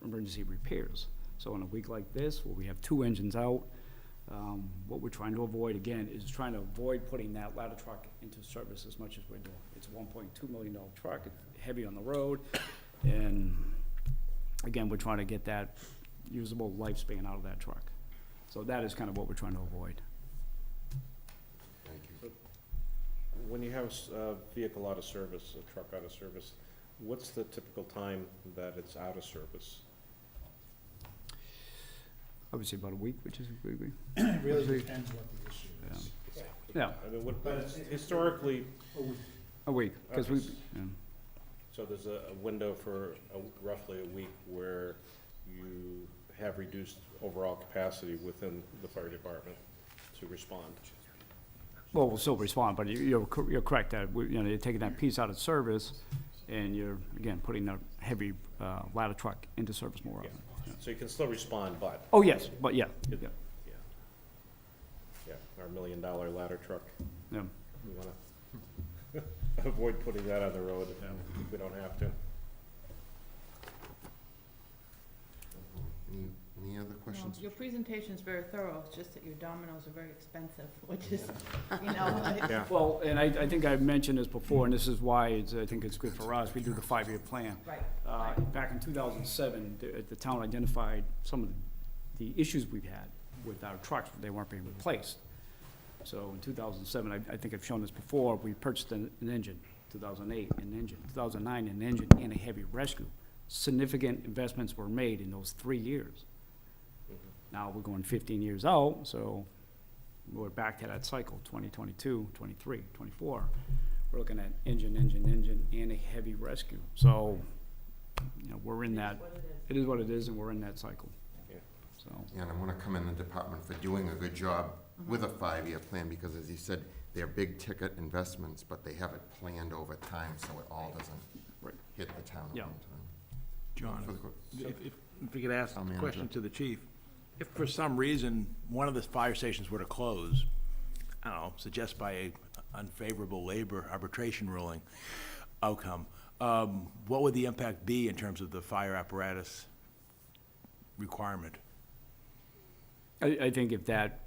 emergency repairs. So in a week like this, where we have 2 engines out, what we're trying to avoid, again, is trying to avoid putting that ladder truck into service as much as we're doing. It's a $1.2 million truck, it's heavy on the road, and again, we're trying to get that usable lifespan out of that truck. So that is kind of what we're trying to avoid. Thank you. When you have a vehicle out of service, a truck out of service, what's the typical time that it's out of service? I would say about a week, which is, It really depends what the issue is. yeah, I mean, what, But it's- historically, a week, because we, Okay. yeah. so there's a window for roughly a week where you have reduced overall capacity within the fire department to respond. Well, we'll still respond, but you're correct that, you know, you're taking that piece out of service, and you're, again, putting a heavy ladder truck into service more Yeah. often. So you can still respond, but, Oh, yes, but yeah, It- yeah, yeah, our $1 million ladder truck, yeah. we wanna avoid putting that on the road if we don't have to. Any other questions? Your presentation's very thorough, it's just that your dominoes are very expensive, which is, you know, Yeah. Well, and I think I've mentioned this before, and this is why I think it's good for us, we do the 5-year plan. right. Back in 2007, the town identified some of the issues we've had with our trucks, they weren't being replaced. So in 2007, I think I've shown this before, we purchased an engine, 2008, an engine, 2009, an engine, and a heavy rescue. Significant investments were made in those 3 years. Now we're going 15 years out, so we're back to that cycle, 2022, 23, 24. We're looking at engine, and a heavy rescue. So, you know, we're in that, What it is. it is what it is, and we're in that cycle. Yeah. So, And I want to commend the department for doing a good job with a 5-year plan, because as you said, they're big-ticket investments, but they have it planned over time, so it all doesn't Right. hit the town at Yeah. one time. John, For the- if we could ask Town a manager. question to the chief. If for some reason one of the fire stations were to close, I don't know, suggest by a unfavorable labor arbitration ruling outcome, what would the impact be in terms of the fire apparatus requirement? I think if that,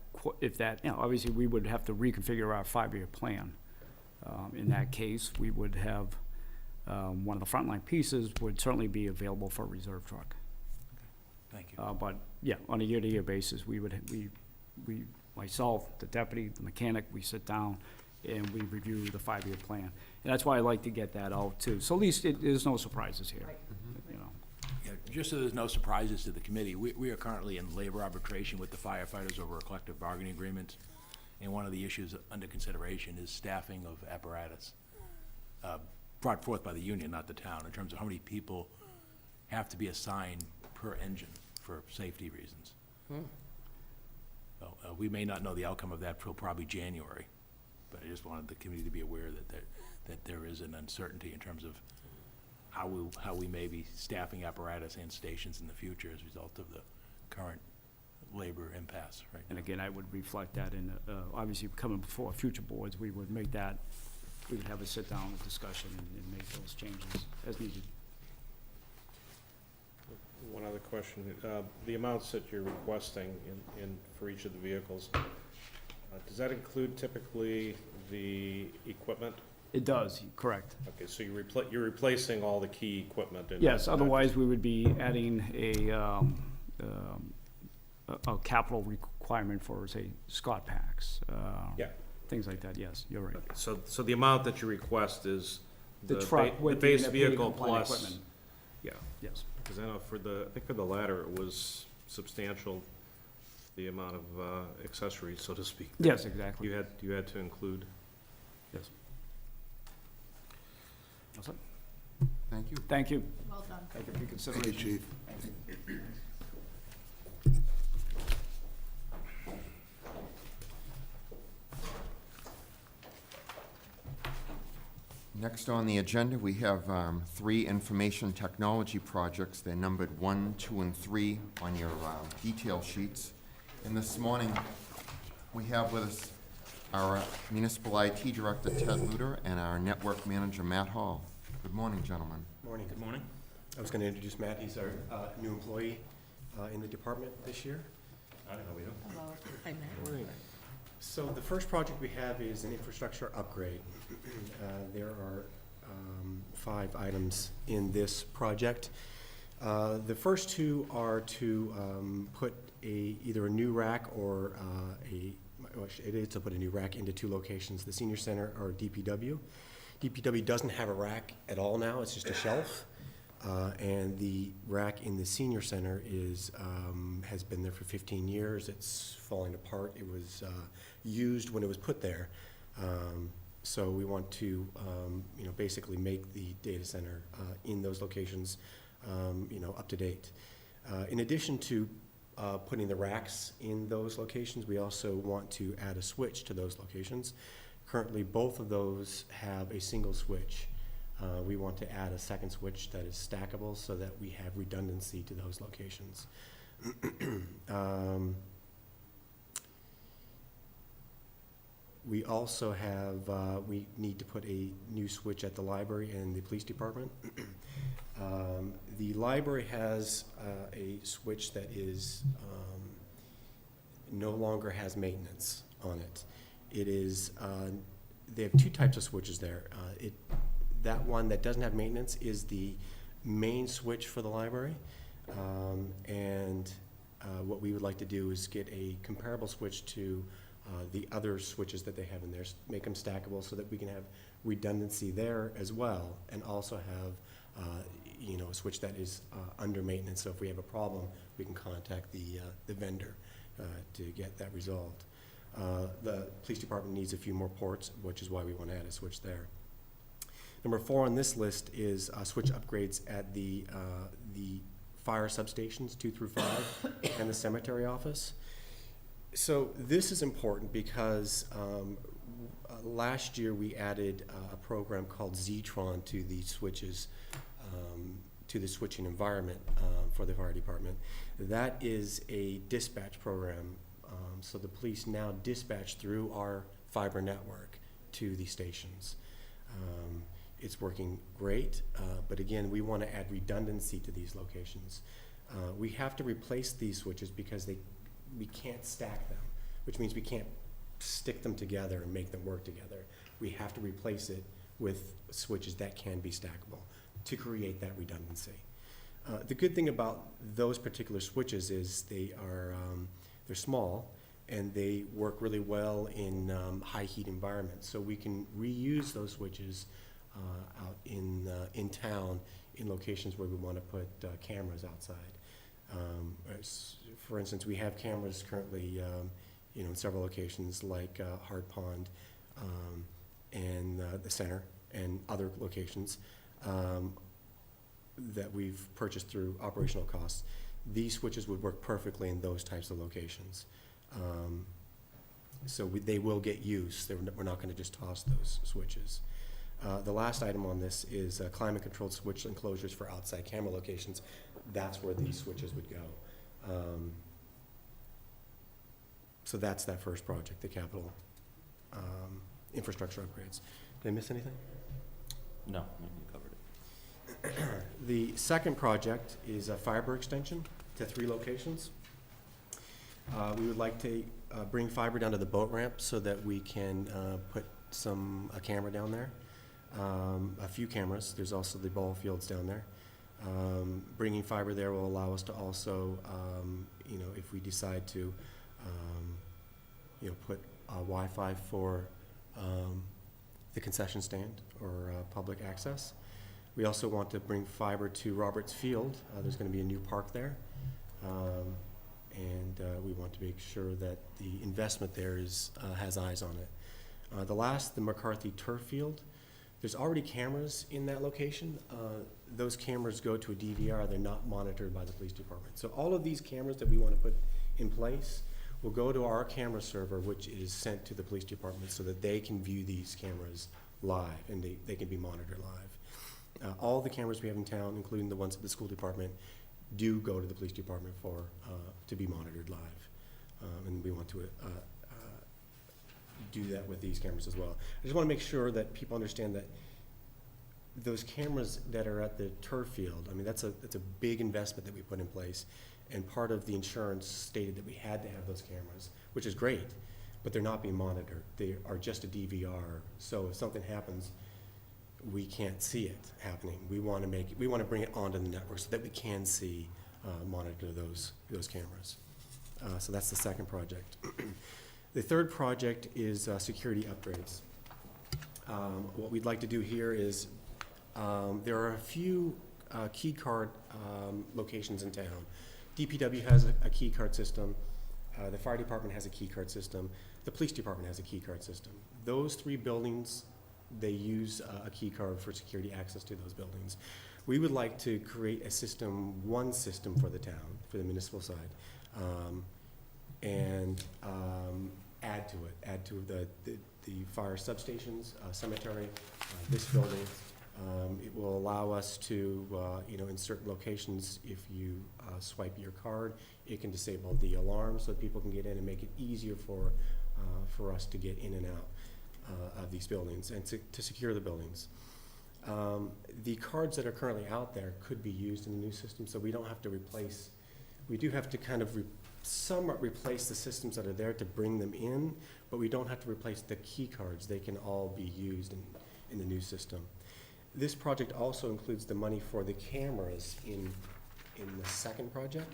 obviously, we would have to reconfigure our 5-year plan. In that case, we would have, one of the frontline pieces would certainly be available for a reserve truck. Thank you. But, yeah, on a year-to-year basis, myself, the deputy, the mechanic, we sit down and we review the 5-year plan. And that's why I like to get that out, too. So at least there's no surprises here, you know. Yeah, just so there's no surprises to the committee, we are currently in labor arbitration with the firefighters over a collective bargaining agreement. And one of the issues under consideration is staffing of apparatus, brought forth by the union, not the town, in terms of how many people have to be assigned per engine for safety reasons. So, we may not know the outcome of that till probably January, but I just wanted the committee to be aware that there is an uncertainty in terms of how we may be staffing apparatus and stations in the future as a result of the current labor impasse right now. And again, I would reflect that in, obviously, coming before future boards, we would make that, we would have a sit-down discussion and make those changes as needed. One other question, the amounts that you're requesting for each of the vehicles, does that include typically the equipment? It does, correct. Okay, so you're replacing all the key equipment and. Yes, otherwise, we would be adding a capital requirement for, say, Scott packs. Yeah. Things like that, yes, you're right. So the amount that you request is The the truck the with base the vehicle compliant plus. equipment. Yeah, Yes. because I know I think for the latter, it was substantial, the amount of accessories, so to speak. that Yes, exactly. You had to include. Yes. That's it. Thank you. Thank you. Well done. Thank you for your Thank you, consideration. chief. Next on the agenda, we have 3 information technology projects. They're numbered 1, 2, and 3 on your detail sheets. And this morning, we have with us our municipal IT director, Ted Luter, and our network manager, Matt Hall. Good morning, gentlemen. Morning. Good morning. I was going to introduce Matt. He's our new employee in the department this year. How are you? Hello. Hi, Matt. So the first project we have is an infrastructure upgrade. There are 5 items in this project. The first 2 are to put either a new rack or it is to put a new rack into 2 locations, the senior center or DPW. DPW doesn't have a rack at all now, it's just a shelf. And the rack in the senior center has been there for 15 years. It's falling apart. It was used when it was put there. So we want to, basically make the data center in those locations, up to date. In addition to putting the racks in those locations, we also want to add a switch to those locations. Currently, both of those have a single switch. We want to add a second switch that is stackable so that we have redundancy to those locations. We also have, we need to put a new switch at the library and the police department. The library has a switch that is, no longer has maintenance on it. It is, they have 2 types of switches there. That one that doesn't have maintenance is the main switch for the library. What we would like to do is get a comparable switch to the other switches that they have in there, make them stackable so that we can have redundancy there as well, and also have a switch that is under maintenance. So if we have a problem, we can contact the vendor to get that resolved. The police department needs a few more ports, which is why we want to add a switch there. Number 4 on this list is switch upgrades at the fire substations, 2 through 5, and the cemetery office. So this is important because last year we added a program called Zetron to the switches, to the switching environment for the fire department. That is a dispatch program. So the police now dispatch through our fiber network to the stations. It's working great, but again, we want to add redundancy to these locations. We have to replace these switches because we can't stack them, which means we can't stick them together and make them work together. We have to replace it with switches that can be stackable to create that redundancy. The good thing about those particular switches is they're small and they work really well in high heat environments. So we can reuse those switches out in town in locations where we want to put cameras outside. For instance, we have cameras currently in several locations like Hard Pond and the center and other locations that we've purchased through operational costs. These switches would work perfectly in those types of locations. They will get use. We're not going to just toss those switches. The last item on this is climate-controlled switch enclosures for outside camera locations. That's where these switches would go. So that's that first project, the capital infrastructure upgrades. Did I miss anything? No, you covered it. The second project is a fiber extension to 3 locations. We would like to bring fiber down to the boat ramp so that we can put a camera down there. A few cameras. There's also the ball fields down there. Bringing fiber there will allow us to also, if we decide to, put Wi-Fi for the concession stand or public access. We also want to bring fiber to Roberts Field. There's going to be a new park there. And we want to make sure that the investment there has eyes on it. The McCarthy Turf Field. There's already cameras in that location. Those cameras go to a DVR. They're not monitored by the police department. So all of these cameras that we want to put in place will go to our camera server, which is sent to the police department so that they can view these cameras live and they can be monitored live. All the cameras we have in town, including the ones at the school department, do go to the police department to be monitored live. And we want to do that with these cameras as well. I just want to make sure that people understand that those cameras that are at the turf field, that's a big investment that we put in place, and part of the insurance stated that we had to have those cameras, which is great, but they're not being monitored. They are just a DVR, so if something happens, we can't see it happening. We want to bring it onto the network so that we can monitor those cameras. So that's the second project. The third project is security upgrades. What we'd like to do here is there are a few key card locations in town. DPW has a key card system. The fire department has a key card system. The police department has a key card system. Those 3 buildings, they use a key card for security access to those buildings. We would like to create one system for the town, for the municipal side, and add to the fire substations, cemetery, this building. It will allow us to, in certain locations, if you swipe your card, it can disable the alarm so that people can get in and make it easier for us to get in and out of these buildings and to secure the buildings. The cards that are currently out there could be used in the new system, so we don't have to replace. We do have to kind of somewhat replace the systems that are there to bring them in, but we don't have to replace the key cards. They can all be used in the new system. This project also includes the money for the cameras in the second project.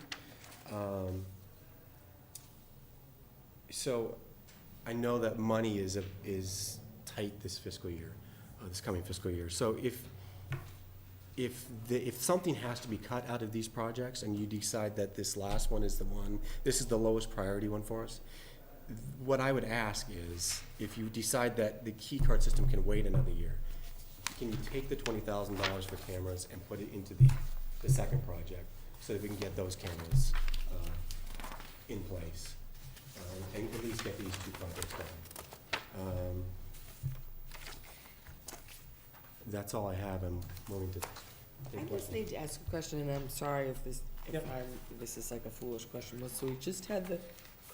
So I know that money is tight this fiscal year, this coming fiscal year. So if something has to be cut out of these projects and you decide that this last one is this is the lowest priority one for us, what I would ask is, if you decide that the key card system can wait another year, can you take the $20,000 for cameras and put it into the second project so that we can get those cameras in place, and at least get these two projects done. That's all I have. I'm willing to I take just questions. need to ask a question, and I'm sorry if Yep. this is like a foolish question, but so we just had the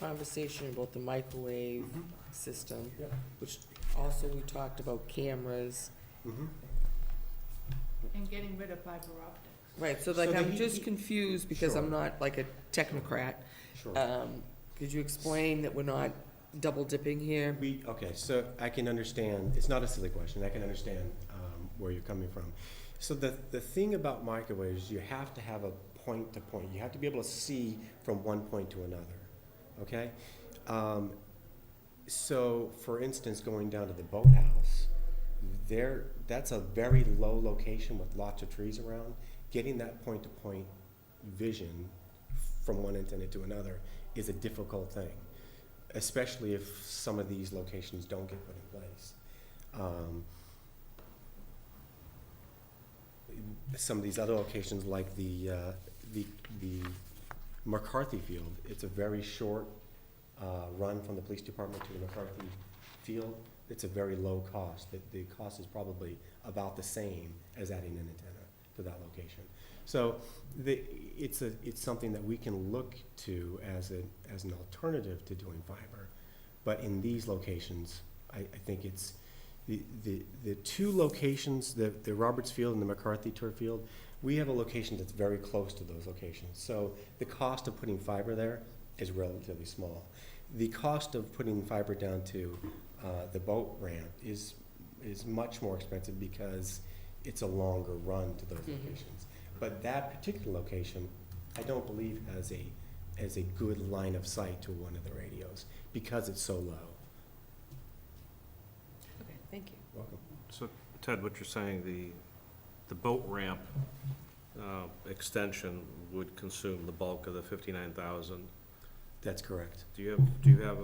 conversation about the microwave system, Yep. which also we talked about cameras. Mhm. And getting rid of fiber optics. Right, so So like, the I'm heat- just heat- confused because I'm Sure. not like a technocrat. Sure. Could you explain that we're not double dipping here? Okay, so I can understand, it's not a silly question, I can understand where you're coming from. So the thing about microwaves, you have to have a point to point, you have to be able to see from one point to another, okay? So, for instance, going down to the boathouse, that's a very low location with lots of trees around. Getting that point to point vision from one antenna to another is a difficult thing, especially if some of these locations don't get put in place. Some of these other locations, like the McCarthy Field, it's a very short run from the police department to the McCarthy Field. It's a very low cost. The cost is probably about the same as adding an antenna to that location. So it's something that we can look to as an alternative to doing fiber. But in these locations, I think it's the two locations, the Roberts Field and the McCarthy Turf Field, we have a location that's very close to those locations. So the cost of putting fiber there is relatively small. The cost of putting fiber down to the boat ramp is much more expensive because it's a longer run to those locations. But that particular location, I don't believe has a good line of sight to one of the radios because it's so low. Okay, thank you. Welcome. So, Ted, what you're saying, the boat ramp extension would consume the bulk of the 59,000. That's correct. Do you have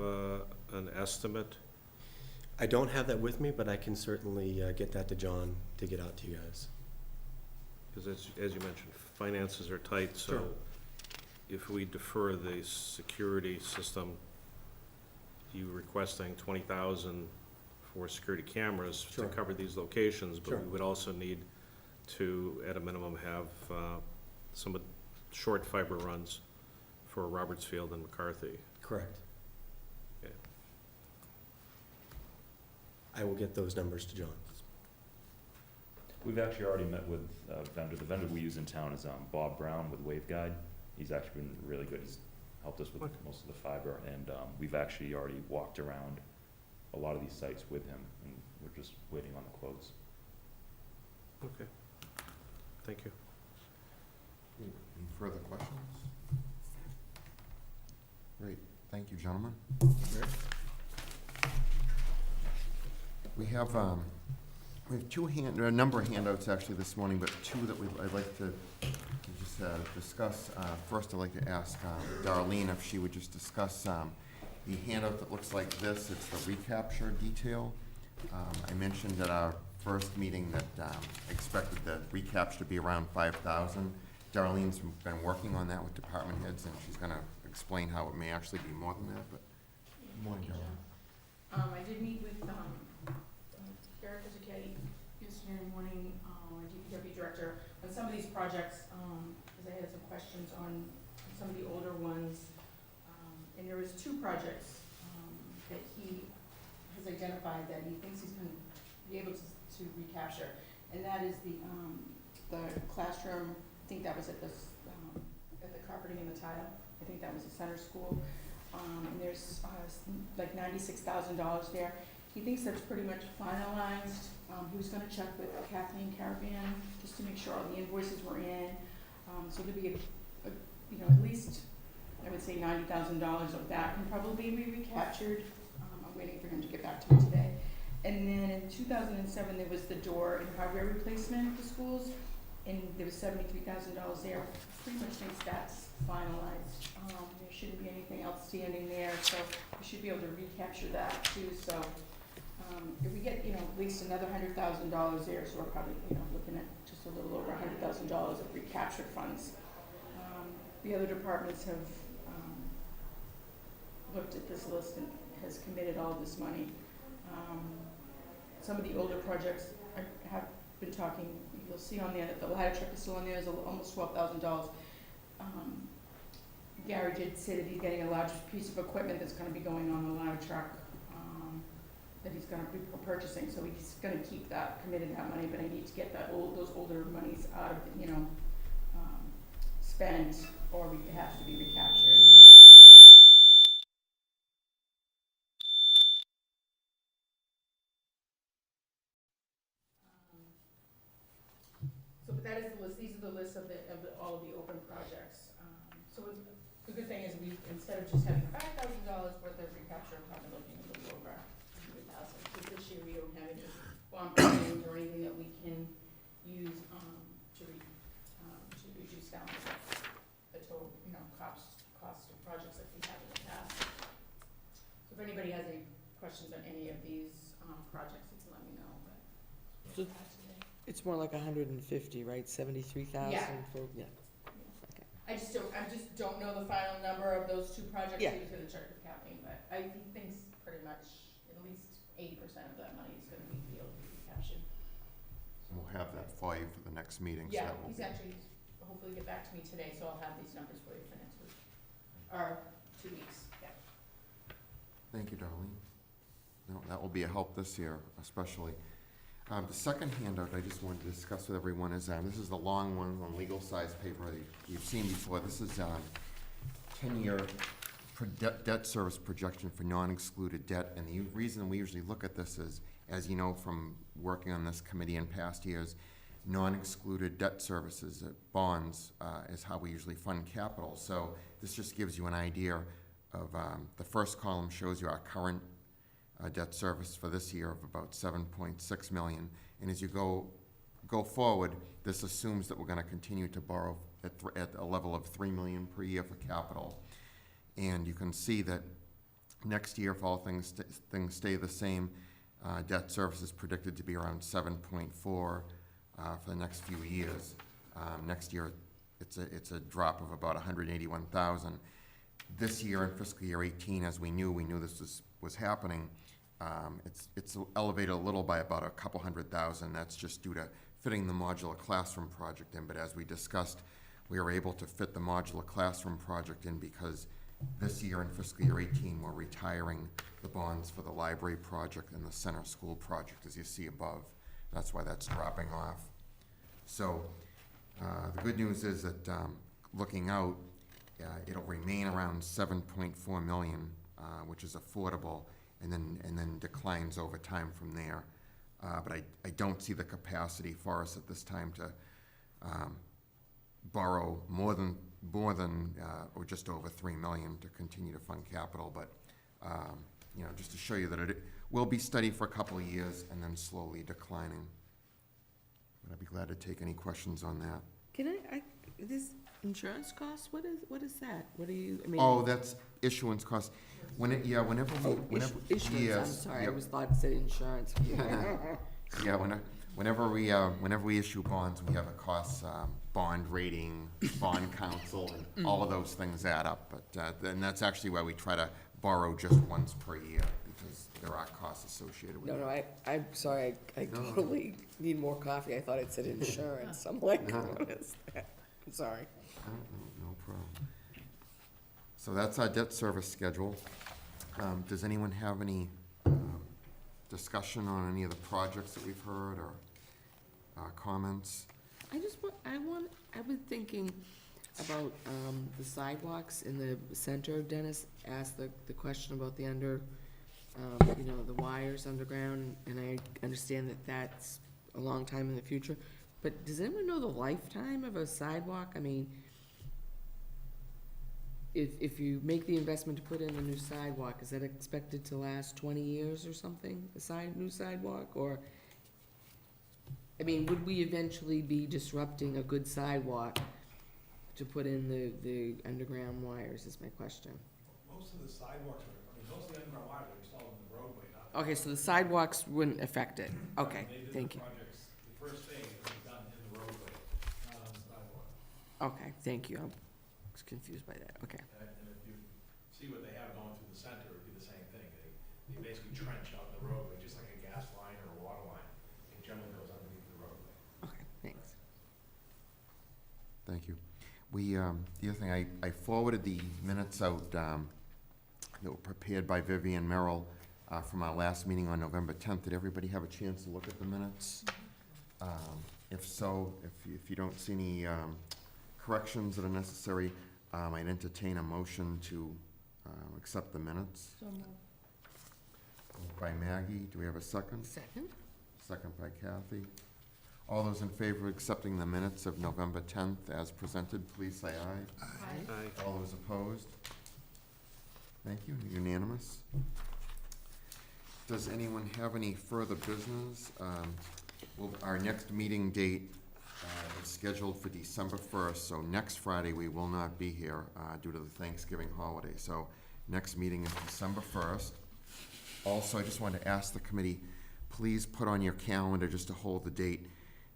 an estimate? I don't have that with me, but I can certainly get that to John to get out to you guys. Because as you mentioned, finances are tight, so Sure. if we defer the security system, you requesting 20,000 for security cameras to Sure. cover these locations, but Sure. we would also need to, at a minimum, have some short fiber runs for Roberts Field and McCarthy. Correct. Yeah. I will get those numbers to John. We've actually already met with a vendor. The vendor we use in town is Bob Brown with Waveguide. He's actually been really good. He's helped us with Okay. most of the fiber, and we've actually already walked around a lot of these sites with him, and we're just waiting on the quotes. Okay. Thank you. Any further questions? Great, thank you, gentlemen. We have a number of handouts actually this morning, but two that I'd like to just discuss. First, I'd like to ask Darlene if she would just discuss the handout that looks like this. It's the recapture detail. I mentioned at our first meeting that I expected the recapture to be around 5,000. Darlene's been working on that with department heads, and she's gonna explain how it may actually be more than that, but, good morning, Darlene. I did meet with, Erica Zucchetti yesterday morning, our DPW director, on some of these projects, because I had some questions on some of the older ones. And there was two projects, that he has identified that he thinks he's gonna be able to recapture. And that is the classroom, I think that was at the carpeting and the tile, I think that was the center school. And there's, like $96,000 there. He thinks that's pretty much finalized. He was gonna check with Kathleen Caravan, just to make sure all the invoices were in. So there'd be at least, I would say $90,000 of that can probably be recaptured. I'm waiting for him to get back to me today. And then in 2007, there was the door and hardware replacement at the schools, and there was $73,000 there. Pretty much thinks that's finalized. There shouldn't be anything outstanding there, so we should be able to recapture that too. So if we get, at least another $100,000 there, so we're probably, looking at just a little over $100,000 of recaptured funds. the other departments have, looked at this list and has committed all this money. Some of the older projects, I have been talking, you'll see on there that the ladder truck is still on there, it's almost $12,000. Gary did say that he's getting a large piece of equipment that's gonna be going on the ladder truck, that he's gonna be purchasing, so he's gonna keep that, committed that money, but I need to get those older monies out of, spent, or it has to be recaptured. So, but that is the list, these are the lists of all of the open projects. So the good thing is instead of just having $5,000 worth of recapture, I'm probably looking a little over 100,000. Because this year we don't have any bond plans or anything that we can use, to reduce down the total, cost of projects that we have in the past. So if anybody has any questions on any of these, projects, you can let me know, but. So- It's more like 150, right? 73,000 Yeah. for, yeah. Okay. I just don't know the final number of those two projects, Yeah. due to the check with Kathleen, but I think pretty much at least 80% of that money is gonna be able to be captured. And we'll have that for you for the next meeting, so Yeah, that will he's be. actually, hopefully get back to me today, so I'll have these numbers for you for next week, or 2 weeks, yeah. Thank you, Darlene. No, that will be a help this year, especially. The second handout I just wanted to discuss with everyone is, this is the long one on legal size paper that you've seen before. This is 10-year debt service projection for non-excluded debt. And the reason we usually look at this is, as you know from working on this committee in past years, non-excluded debt services, bonds, is how we usually fund capital. So this just gives you an idea of, the first column shows you our current debt service for this year of about $7.6 million. And as you go forward, this assumes that we're going to continue to borrow at a level of $3 million per year for capital. And you can see that next year, if all things stay the same, debt service is predicted to be around 7.4 for the next few years. Next year, it's a drop of about 181,000. This year in fiscal year 18, as we knew this was happening, it's elevated a little by about a couple $100,000. That's just due to fitting the modular classroom project in. But as we discussed, we were able to fit the modular classroom project in because this year in fiscal year 18, we're retiring the bonds for the library project and the center school project, as you see above. That's why that's dropping off. So the good news is that looking out, it'll remain around 7.4 million, which is affordable, and then declines over time from there. But I don't see the capacity for us at this time to borrow more than or just over 3 million to continue to fund capital. But just to show you that it will be steady for a couple of years and then slowly declining. But I'd be glad to take any questions on that. Can this insurance cost, what is that? What do you, I mean? Oh, that's issuance costs. Whenever we, Issuance, I'm yes, sorry, I yep. always thought it said insurance. Yeah, whenever we issue bonds, we have a cost, bond rating, bond counsel, and all of those things add up. But then that's actually why we try to borrow just once per year, because there are costs associated with it. No, I'm sorry, I totally need more coffee. I thought it said insurance. I'm like, what is that? I'm sorry. No problem. So that's our debt service schedule. Does anyone have any discussion on any of the projects that we've heard or comments? I've been thinking about the sidewalks in the center. Dennis asked the question about the the wires underground, and I understand that that's a long time in the future. But does anyone know the lifetime of a sidewalk? I mean, if you make the investment to put in a new sidewalk, is that expected to last 20 years or something, new sidewalk? Or, I mean, would we eventually be disrupting a good sidewalk to put in the underground wires, is my question. Most of the sidewalks most of the underground wires are installed in the roadway, not. Okay, so the sidewalks wouldn't affect it. Okay, thank you. The first phase was done in the roadway, not on the sidewalk. Okay, thank you. was confused by that, okay. And if you see what they have going through the center, it'd be the same thing. They basically trench out the roadway, just like a gas line or a water line. It generally goes underneath the roadway. Okay, thanks. Thank you. The other thing, I forwarded the minutes out that were prepared by Vivian Merrill from our last meeting on November 10th. Did everybody have a chance to look at the minutes? If so, if you don't see any corrections that are necessary, I'd entertain a motion to accept the minutes. So moved. Moved by Maggie. Do we have a second? Second? Second by Kathy. All those in favor of accepting the minutes of November 10th as presented, please say aye. Aye. Aye. All those opposed? Thank you, unanimous. Does anyone have any further business? Our next meeting date is scheduled for December 1st, so next Friday we will not be here due to the Thanksgiving holiday. So next meeting is December 1st. Also, I just wanted to ask the committee, please put on your calendar just to hold the date,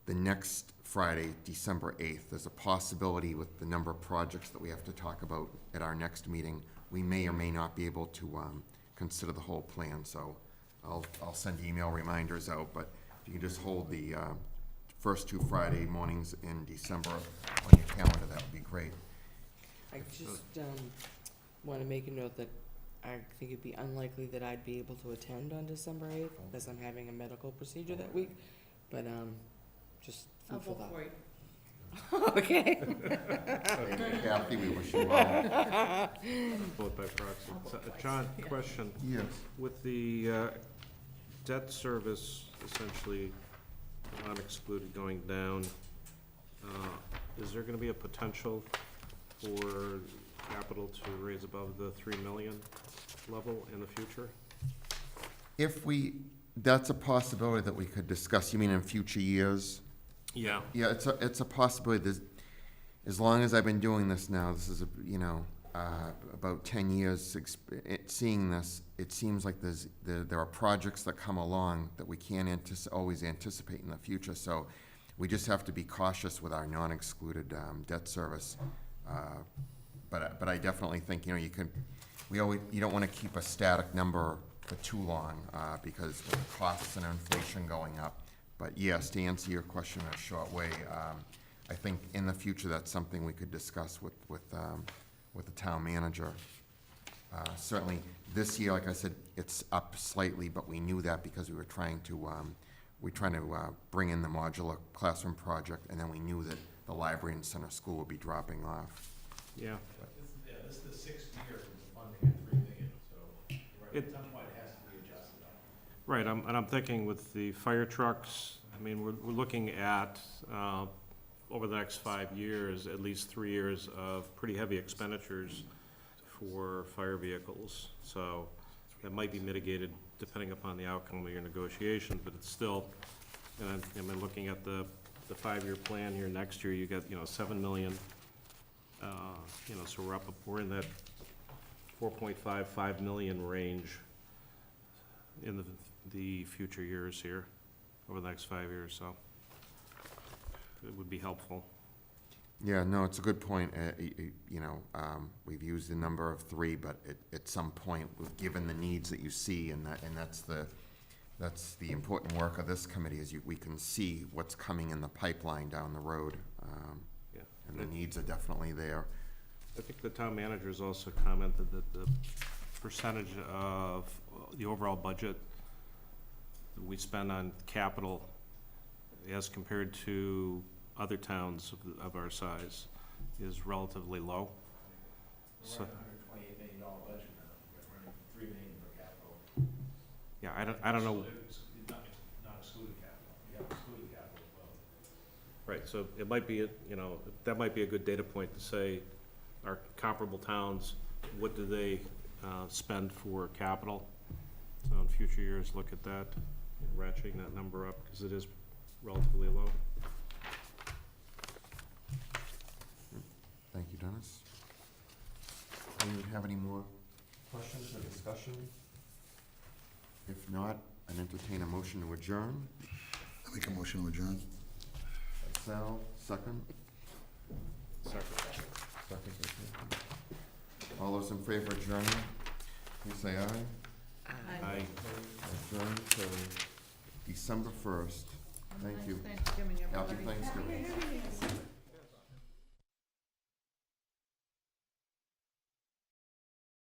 the next Friday, December 8th. There's a possibility with the number of projects that we have to talk about at our next meeting, we may or may not be able to consider the whole plan. So I'll send email reminders out, but if you can just hold the first two Friday mornings in December on your calendar, that would be great. I just want to make a note that I think it'd be unlikely that I'd be able to attend on December 8th because I'm having a medical procedure that week, but just I'll food for vote thought. for you. Okay. Kathy, we wish you well. Vote by proxy. I'll vote twice. John, Yeah. question. Yes. With the debt service essentially non-excluded going down, is there gonna be a potential for capital to raise above the 3 million level in the future? That's a possibility that we could discuss. You mean in future years? Yeah. Yeah, it's a possibility. As long as I've been doing this now, this is, about 10 years seeing this, it seems like there are projects that come along that we can't always anticipate in the future. So we just have to be cautious with our non-excluded debt service. But I definitely think, you don't want to keep a static number for too long because with the costs and inflation going up. But yes, to answer your question in a short way, I think in the future that's something we could discuss with the town manager. Certainly this year, like I said, it's up slightly, but we knew that because we were trying to bring in the modular classroom project, and then we knew that the library and center school would be dropping off. Yeah. This is the 6th year of the funding at 3 million, so at some point it has to be adjusted up. Right, and I'm thinking with the fire trucks, I mean, we're looking at, over the next 5 years, at least 3 years of pretty heavy expenditures for fire vehicles. So that might be mitigated depending upon the outcome of your negotiations, but it's still, and I'm looking at the 5-year plan here next year, you got, 7 million, so we're in that 4.5 million range in the future years here, over the next 5 years, so it would be helpful. Yeah, no, it's a good point. We've used the number of 3, but at some point, given the needs that you see, and that's the important work of this committee, is we can see what's coming in the pipeline down the road. Yeah. And the needs are definitely there. I think the town managers also commented that the percentage of the overall budget that we spend on capital as compared to other towns of our size is relatively low. We're running a $128 million budget now, we're running $3 million for capital. Yeah, I don't know. It's not excluded capital, we have excluded capital as well. Right, so it might be, that might be a good data point to say, our comparable towns, what do they spend for capital? So in future years, look at that, ratcheting that number up, because it is relatively low. Thank you, Dennis. Anyone have any more questions or discussion? If not, I'd entertain a motion to adjourn. I make a motion to adjourn. Sal, second? Second. Second, okay. All those in favor of adjournment, please say aye. Aye. Adjourned till December 1st. Thank you. Nice Thanksgiving, everybody. Happy Thanksgiving.